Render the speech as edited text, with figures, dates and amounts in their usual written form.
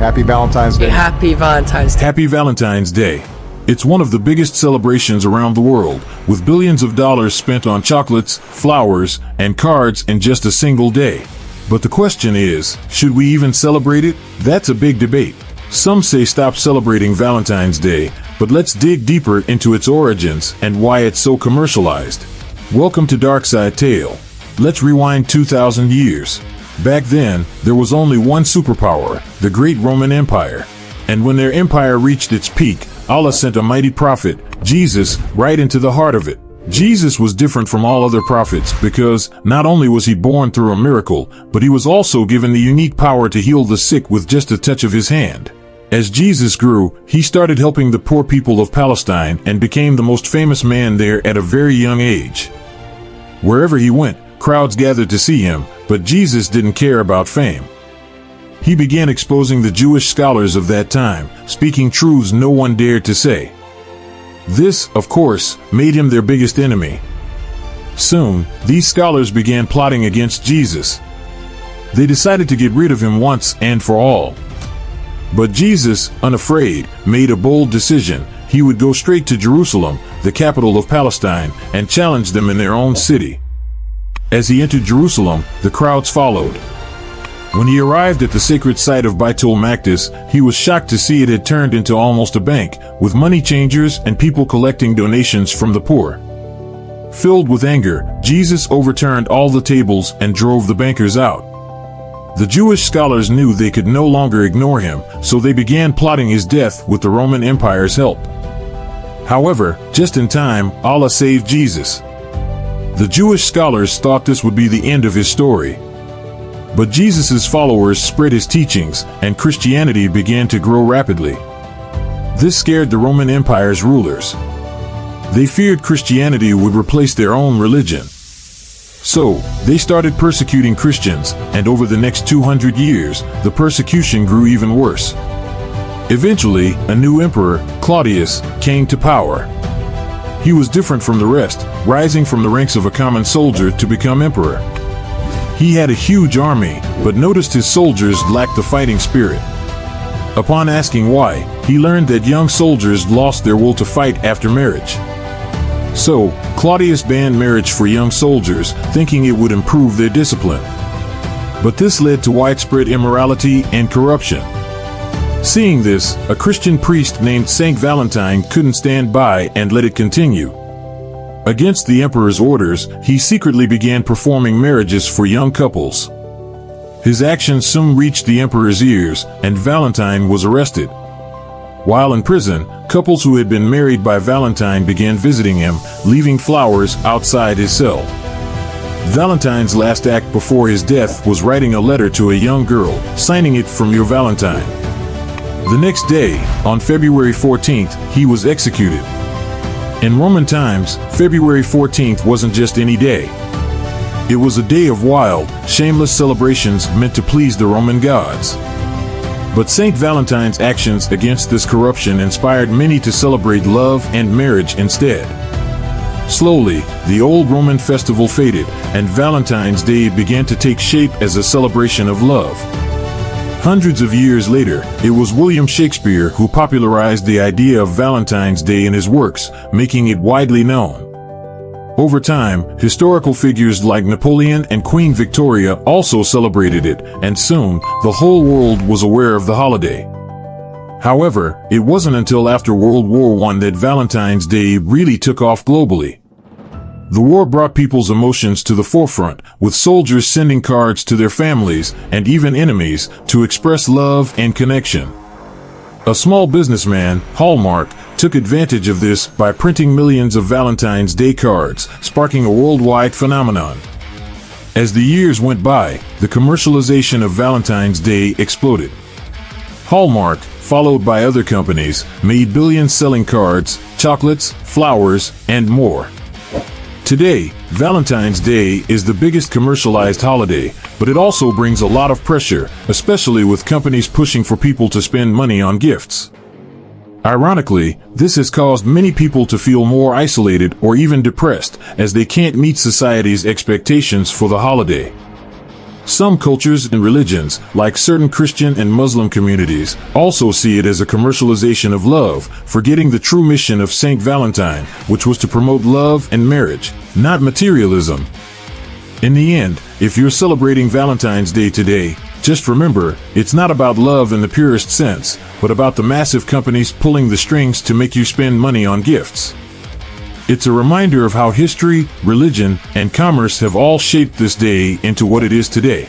Happy Valentine's Day. Happy Valentine's Day. Happy Valentine's Day. It's one of the biggest celebrations around the world, with billions of dollars spent on chocolates, flowers, and cards in just a single day. But the question is, should we even celebrate it? That's a big debate. Some say stop celebrating Valentine's Day, but let's dig deeper into its origins and why it's so commercialized. Welcome to Dark Side Tale. Let's rewind 2,000 years. Back then, there was only one superpower, the great Roman Empire. And when their empire reached its peak, Allah sent a mighty prophet, Jesus, right into the heart of it. Jesus was different from all other prophets because not only was he born through a miracle, but he was also given the unique power to heal the sick with just a touch of his hand. As Jesus grew, he started helping the poor people of Palestine and became the most famous man there at a very young age. Wherever he went, crowds gathered to see him, but Jesus didn't care about fame. He began exposing the Jewish scholars of that time, speaking truths no one dared to say. This, of course, made him their biggest enemy. Soon, these scholars began plotting against Jesus. They decided to get rid of him once and for all. But Jesus, unafraid, made a bold decision. He would go straight to Jerusalem, the capital of Palestine, and challenge them in their own city. As he entered Jerusalem, the crowds followed. When he arrived at the sacred site of Baitul Maqdis, he was shocked to see it had turned into almost a bank, with money changers and people collecting donations from the poor. Filled with anger, Jesus overturned all the tables and drove the bankers out. The Jewish scholars knew they could no longer ignore him, so they began plotting his death with the Roman Empire's help. However, just in time, Allah saved Jesus. The Jewish scholars thought this would be the end of his story. But Jesus' followers spread his teachings, and Christianity began to grow rapidly. This scared the Roman Empire's rulers. They feared Christianity would replace their own religion. So, they started persecuting Christians, and over the next 200 years, the persecution grew even worse. Eventually, a new emperor, Claudius, came to power. He was different from the rest, rising from the ranks of a common soldier to become emperor. He had a huge army, but noticed his soldiers lacked the fighting spirit. Upon asking why, he learned that young soldiers lost their will to fight after marriage. So, Claudius banned marriage for young soldiers, thinking it would improve their discipline. But this led to widespread immorality and corruption. Seeing this, a Christian priest named Saint Valentine couldn't stand by and let it continue. Against the emperor's orders, he secretly began performing marriages for young couples. His actions soon reached the emperor's ears, and Valentine was arrested. While in prison, couples who had been married by Valentine began visiting him, leaving flowers outside his cell. Valentine's last act before his death was writing a letter to a young girl, signing it "From your Valentine." The next day, on February 14th, he was executed. In Roman times, February 14th wasn't just any day. It was a day of wild, shameless celebrations meant to please the Roman gods. But Saint Valentine's actions against this corruption inspired many to celebrate love and marriage instead. Slowly, the old Roman festival faded, and Valentine's Day began to take shape as a celebration of love. Hundreds of years later, it was William Shakespeare who popularized the idea of Valentine's Day in his works, making it widely known. Over time, historical figures like Napoleon and Queen Victoria also celebrated it, and soon, the whole world was aware of the holiday. However, it wasn't until after World War I that Valentine's Day really took off globally. The war brought people's emotions to the forefront, with soldiers sending cards to their families, and even enemies, to express love and connection. A small businessman, Hallmark, took advantage of this by printing millions of Valentine's Day cards, sparking a worldwide phenomenon. As the years went by, the commercialization of Valentine's Day exploded. Hallmark, followed by other companies, made billions selling cards, chocolates, flowers, and more. Today, Valentine's Day is the biggest commercialized holiday, but it also brings a lot of pressure, especially with companies pushing for people to spend money on gifts. Ironically, this has caused many people to feel more isolated or even depressed, as they can't meet society's expectations for the holiday. Some cultures and religions, like certain Christian and Muslim communities, also see it as a commercialization of love, forgetting the true mission of Saint Valentine, which was to promote love and marriage, not materialism. In the end, if you're celebrating Valentine's Day today, just remember, it's not about love in the purest sense, but about the massive companies pulling the strings to make you spend money on gifts. It's a reminder of how history, religion, and commerce have all shaped this day into what it is today.